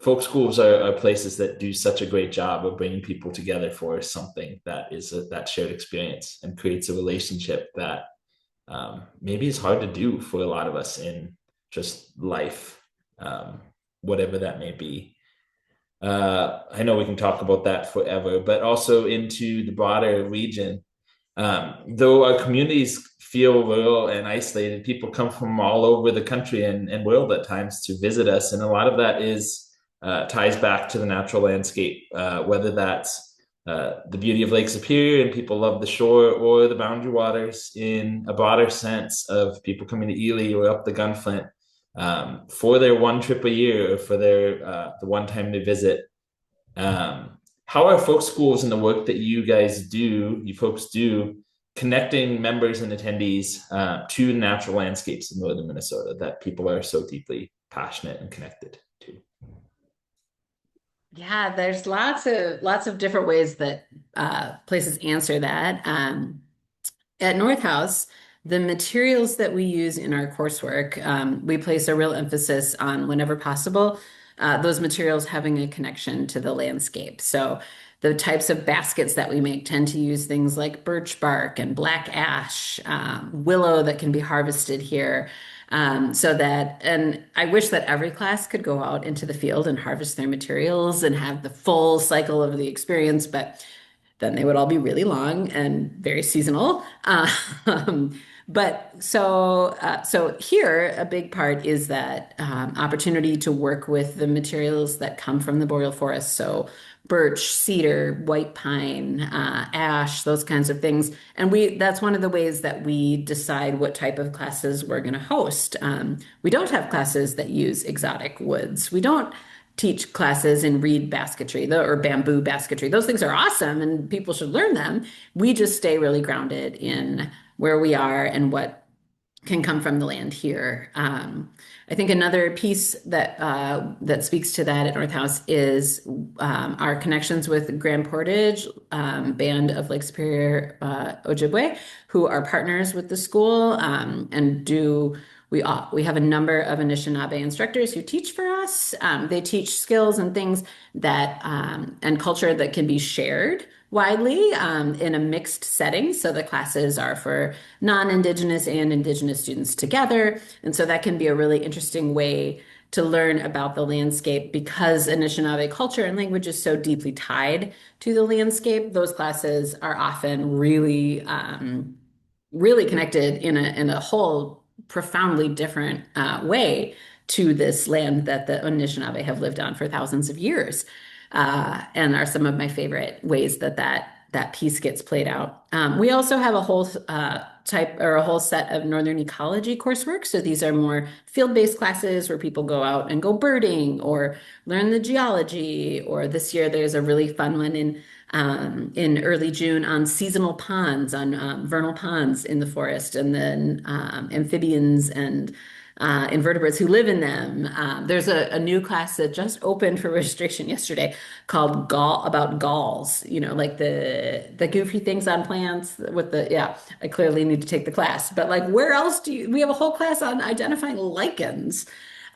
folk schools are places that do such a great job of bringing people together for something that is that shared experience and creates a relationship that maybe is hard to do for a lot of us in just life, whatever that may be. I know we can talk about that forever, but also into the broader region. Though our communities feel rural and isolated, people come from all over the country and world at times to visit us. And a lot of that is ties back to the natural landscape, whether that's the beauty of Lake Superior and people love the shore, or the Boundary Waters in a broader sense of people coming to Ely or up the Gunflint for their one trip a year, or for their the one time they visit. How are folk schools and the work that you guys do, you folks do, connecting members and attendees to the natural landscapes of northern Minnesota that people are so deeply passionate and connected to?
Yeah, there's lots of different ways that places answer that. At North House, the materials that we use in our coursework, we place a real emphasis on, whenever possible, those materials having a connection to the landscape. So the types of baskets that we make tend to use things like birch bark and black ash, willow that can be harvested here. And I wish that every class could go out into the field and harvest their materials and have the full cycle of the experience, but then they would all be really long and very seasonal. So here, a big part is that opportunity to work with the materials that come from the boreal forest. So birch, cedar, white pine, ash, those kinds of things. And that's one of the ways that we decide what type of classes we're going to host. We don't have classes that use exotic woods. We don't teach classes in reed basketry or bamboo basketry. Those things are awesome and people should learn them. We just stay really grounded in where we are and what can come from the land here. I think another piece that speaks to that at North House is our connections with Grand Portage Band of Lake Superior Ojibwe, who are partners with the school and do. We have a number of Anishinaabe instructors who teach for us. They teach skills and things that and culture that can be shared widely in a mixed setting. So the classes are for non-Indigenous and Indigenous students together. And so that can be a really interesting way to learn about the landscape, because Anishinaabe culture and language is so deeply tied to the landscape. Those classes are often really connected in a whole profoundly different way to this land that the Anishinaabe have lived on for thousands of years, and are some of my favorite ways that piece gets played out. We also have a whole a whole set of Northern ecology coursework. So these are more field-based classes where people go out and go birding or learn the geology. Or this year there's a really fun one in early June on seasonal ponds, on vernal ponds in the forest, and then amphibians and invertebrates who live in them. There's a new class that just opened for registration yesterday called about galls, like the goofy things on plants with yeah, I clearly need to take the class, but like, where else we have a whole class on identifying lichens.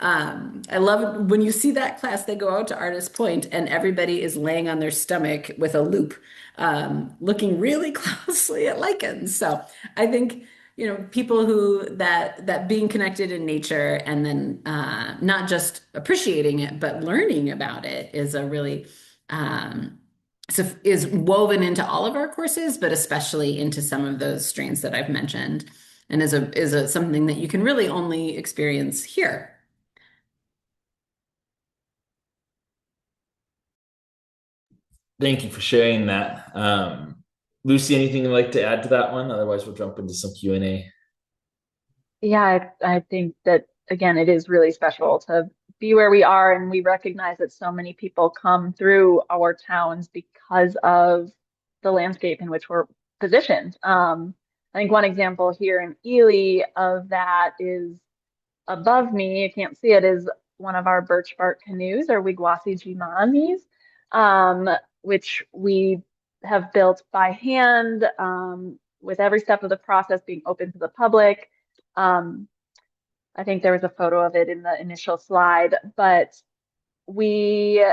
I love when you see that class, they go out to Artist Point and everybody is laying on their stomach with a loop, looking really closely at lichens. So I think, people that being connected in nature and then not just appreciating it, but learning about it is a really, is woven into all of our courses, but especially into some of those strains that I've mentioned, and is something that you can really only experience here.
Thank you for sharing that. Lucy, anything you'd like to add to that one? Otherwise, we'll jump into some Q&A.
Yeah, I think that again, it is really special to be where we are, and we recognize that so many people come through our towns because of the landscape in which we're positioned. I think one example here in Ely of that is above me, you can't see it, is one of our birch bark canoes, or Wigwasi Jimanis, which we have built by hand, with every step of the process being open to the public. I think there was a photo of it in the initial slide, but we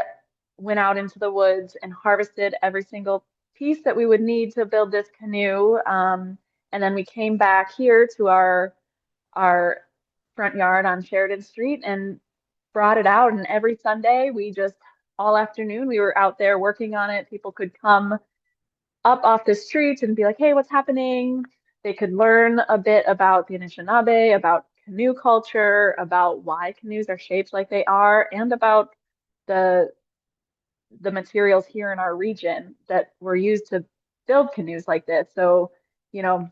went out into the woods and harvested every single piece that we would need to build this canoe. And then we came back here to our front yard on Sheridan Street and brought it out. And every Sunday, we just all afternoon we were out there working on it. People could come up off the street and be like, "Hey, what's happening?" They could learn a bit about the Anishinaabe, about canoe culture, about why canoes are shaped like they are, and about the the materials here in our region that were used to build canoes like this. So, you know,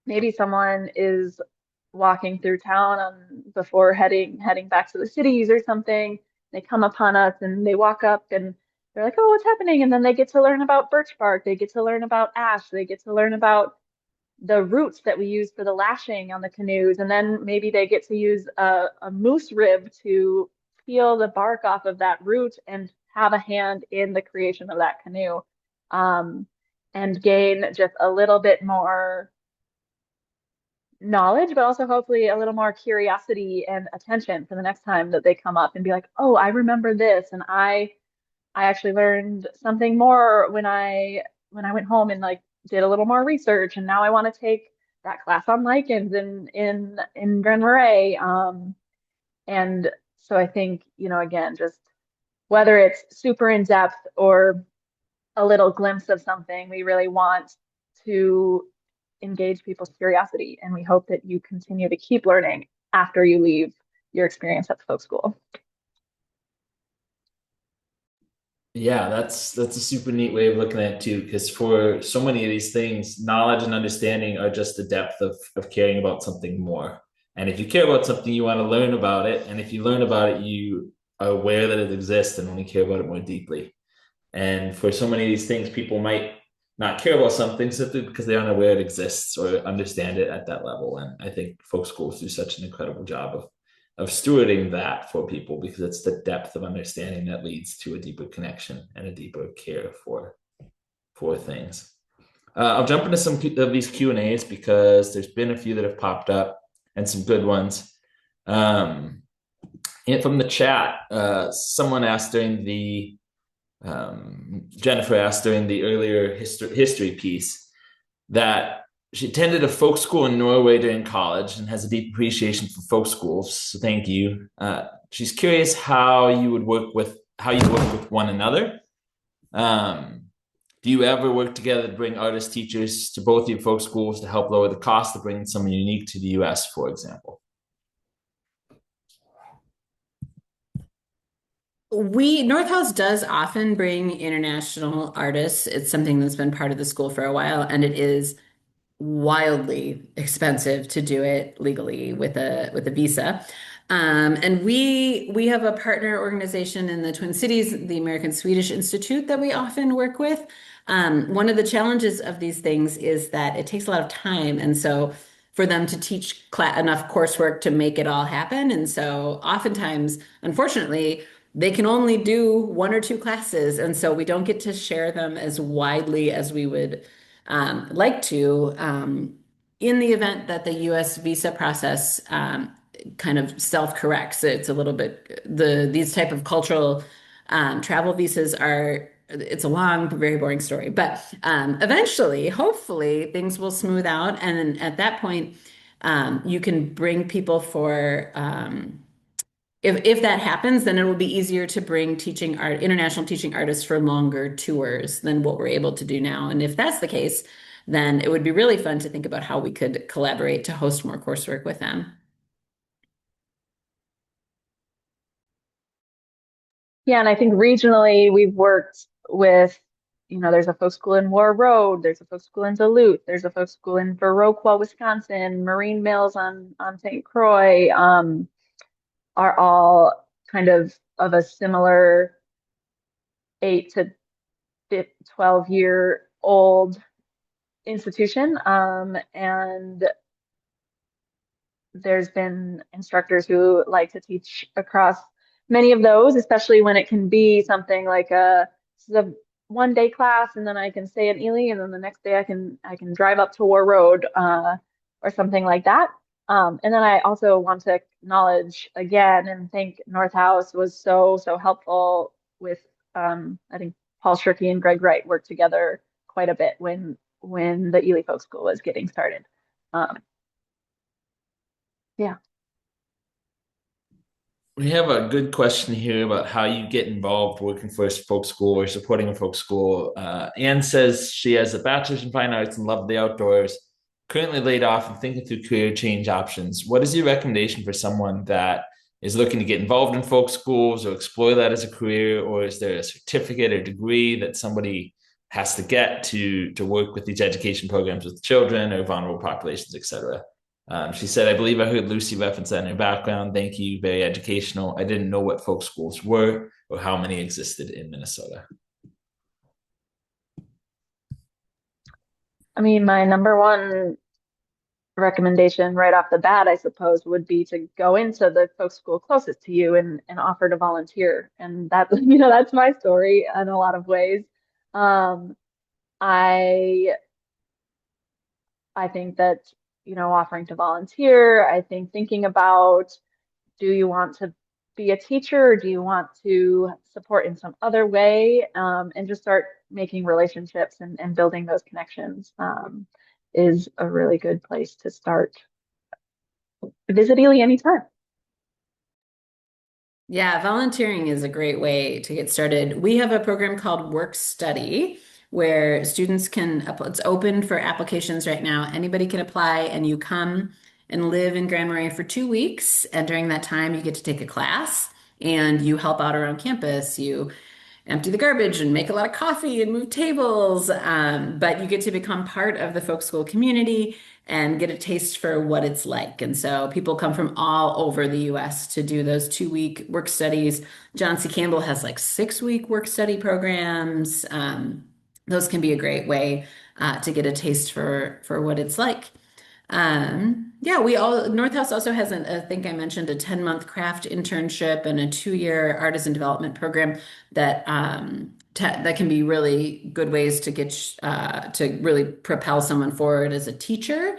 maybe someone is walking through town before heading back to the cities or something. They come upon us and they walk up and they're like, "Oh, what's happening?" And then they get to learn about birch bark. They get to learn about ash. They get to learn about the roots that we use for the lashing on the canoes. And then maybe they get to use a moose rib to peel the bark off of that root and have a hand in the creation of that canoe, and gain just a little bit more knowledge, but also hopefully a little more curiosity and attention for the next time that they come up and be like, "Oh, I remember this, and I actually learned something more when I went home and like did a little more research, and now I want to take that class on lichens in Grand Marais." And so I think, again, just whether it's super in depth or a little glimpse of something, we really want to engage people's curiosity, and we hope that you continue to keep learning after you leave your experience at the folk school.
Yeah, that's a super neat way of looking at it too, because for so many of these things, knowledge and understanding are just the depth of caring about something more. And if you care about something, you want to learn about it. And if you learn about it, you are aware that it exists and only care about it more deeply. And for so many of these things, people might not care about something simply because they aren't aware it exists or understand it at that level. And I think folk schools do such an incredible job of stewarding that for people, because it's the depth of understanding that leads to a deeper connection and a deeper care for things. I'll jump into some of these Q&As because there's been a few that have popped up and some good ones. And from the chat, someone asked during the Jennifer asked during the earlier history piece that she attended a folk school in Norway during college and has a deep appreciation for folk schools. So thank you. She's curious how you work with one another. Do you ever work together to bring artist teachers to both your folk schools to help lower the cost of bringing someone unique to the US, for example?
North House does often bring international artists. It's something that's been part of the school for a while, and it is wildly expensive to do it legally with a visa. And we have a partner organization in the Twin Cities, the American Swedish Institute, that we often work with. One of the challenges of these things is that it takes a lot of time, and so for them to teach enough coursework to make it all happen. And so oftentimes, unfortunately, they can only do one or two classes, and so we don't get to share them as widely as we would like to. In the event that the U.S. visa process kind of self-corrects, it's a little bit these type of cultural travel visas are. It's a long, very boring story, but eventually, hopefully, things will smooth out, and then at that point, you can bring people for. If that happens, then it will be easier to bring international teaching artists for longer tours than what we're able to do now. And if that's the case, then it would be really fun to think about how we could collaborate to host more coursework with them.
Yeah, and I think regionally we've worked with, there's a folk school in War Road, there's a folk school in Duluth, there's a folk school in Viroqua, Wisconsin, Marine Mills on St. Croix, are all kind of a similar 8 to 12 year old institution, and there's been instructors who like to teach across many of those, especially when it can be something like this is a 1 day class, and then I can stay at Ely, and then the next day I can drive up to War Road, or something like that. And then I also want to acknowledge again and thank North House was so helpful with, I think Paul Shirky and Greg Wright worked together quite a bit when the Ely Folk School was getting started. Um, yeah.
We have a good question here about how you get involved working for a folk school or supporting a folk school. Anne says she has a bachelor's in fine arts and loved the outdoors, currently laid off and thinking through career change options. What is your recommendation for someone that is looking to get involved in folk schools or explore that as a career? Or is there a certificate or degree that somebody has to get to work with these education programs with children or vulnerable populations, et cetera? She said, I believe I heard Lucy reference that in her background. Thank you. Very educational. I didn't know what folk schools were or how many existed in Minnesota.
I mean, my number one recommendation right off the bat, I suppose, would be to go into the folk school closest to you and offer to volunteer. And that, that's my story in a lot of ways. Um, I I think that, offering to volunteer, I think thinking about, do you want to be a teacher or do you want to support in some other way? And just start making relationships and building those connections, is a really good place to start. Visit Ely anytime.
Yeah, volunteering is a great way to get started. We have a program called Work Study where students it's open for applications right now. Anybody can apply and you come and live in Grand Marais for 2 weeks. And during that time, you get to take a class and you help out around campus. You empty the garbage and make a lot of coffee and move tables. But you get to become part of the folk school community and get a taste for what it's like. And so people come from all over the US to do those 2 week work studies. John C. Campbell has like 6 week work study programs. Those can be a great way to get a taste for what it's like. Yeah, North House also has I think I mentioned a 10-month craft internship and a 2 year artisan development program that can be really good ways to to really propel someone forward as a teacher,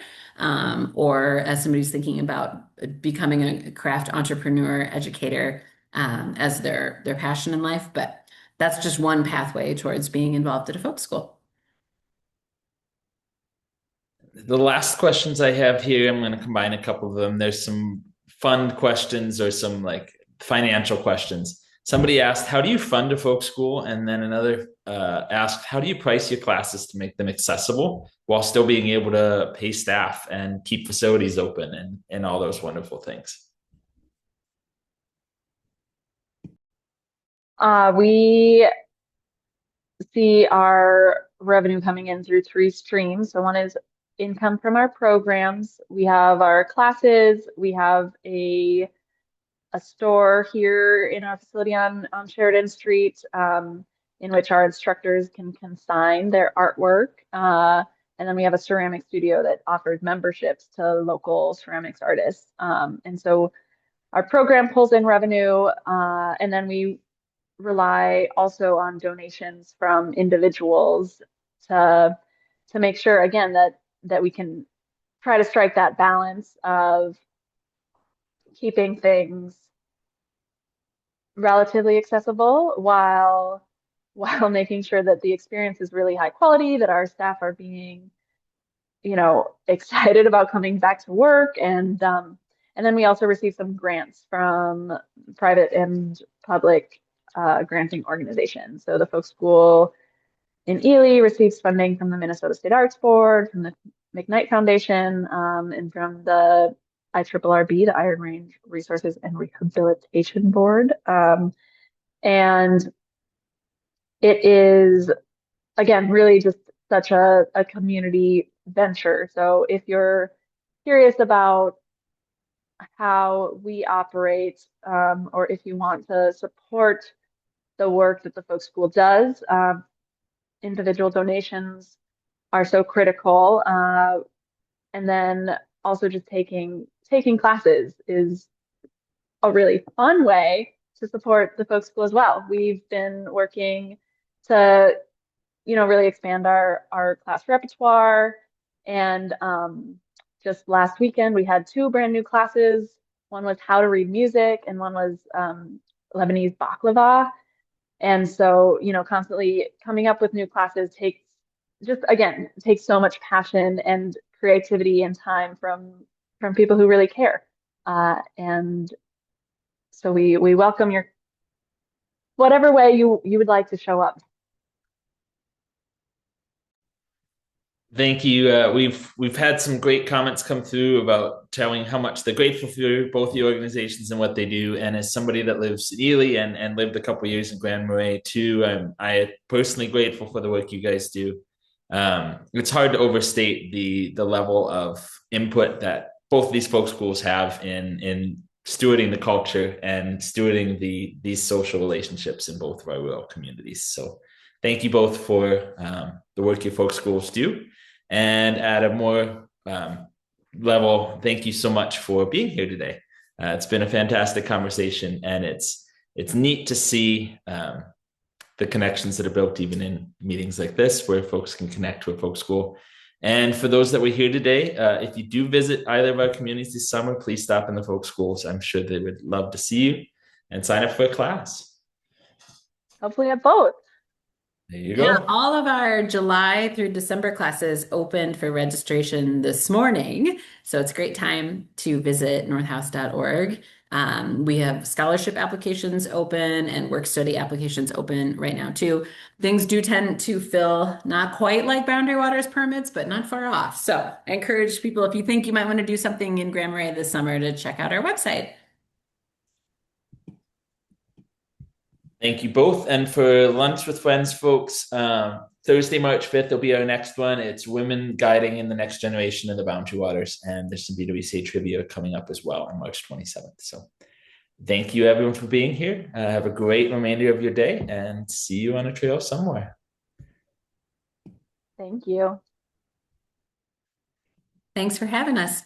or as somebody who's thinking about becoming a craft entrepreneur, educator, as their passion in life. But that's just one pathway towards being involved at a folk school.
The last questions I have here, I'm going to combine a couple of them. There's some fun questions or some like financial questions. Somebody asked, how do you fund a folk school? And then another asked, how do you price your classes to make them accessible while still being able to pay staff and keep facilities open and all those wonderful things?
We see our revenue coming in through 3 streams. So one is income from our programs. We have our classes. We have a store here in our facility on Sheridan Street, in which our instructors can consign their artwork. And then we have a ceramic studio that offers memberships to local ceramics artists. And so our program pulls in revenue, and then we rely also on donations from individuals to make sure again that we can try to strike that balance of keeping things relatively accessible while making sure that the experience is really high quality, that our staff are being, excited about coming back to work, and then we also receive some grants from private and public granting organizations. So the folk school in Ely receives funding from the Minnesota State Arts Board, from the McKnight Foundation, and from the IRRB, the Iron Range Resources and Rehabilitation Board. And it is, again, really just such a community venture. So if you're curious about how we operate, or if you want to support the work that the folk school does, individual donations are so critical. And then also just taking classes is a really fun way to support the folk school as well. We've been working to, really expand our class repertoire. And just last weekend, we had two brand new classes. One was how to read music, and one was Lebanese baklava. And so, constantly coming up with new classes takes so much passion and creativity and time from people who really care. And so we welcome your whatever way you would like to show up.
Thank you. We've had some great comments come through about telling how much they're grateful for both the organizations and what they do. And as somebody that lives in Ely and lived a couple of years in Grand Marais too, I am personally grateful for the work you guys do. It's hard to overstate the level of input that both of these folk schools have in stewarding the culture and stewarding these social relationships in both of our rural communities. So thank you both for the work your folk schools do. And at a more level, thank you so much for being here today. It's been a fantastic conversation, and it's neat to see the connections that are built even in meetings like this, where folks can connect to a folk school. And for those that were here today, if you do visit either of our communities this summer, please stop in the folk schools. I'm sure they would love to see you and sign up for a class.
Hopefully at both.
There you
Yeah,
go.
all of our July through December classes opened for registration this morning. So it's a great time to visit northhouse.org. We have scholarship applications open and work study applications open right now too. Things do tend to fill not quite like Boundary Waters permits, but not far off. So I encourage people, if you think you might want to do something in Grand Marais this summer, to check out our website.
Thank you both. And for Lunch with Friends, folks, Thursday, March 5th will be our next one. It's Women Guiding in the Next Generation in the Boundary Waters. And there's some BWCA trivia coming up as well on March 27th. So thank you, everyone, for being here. Have a great remainder of your day, and see you on a trail somewhere.
Thank you.
Thanks for having us.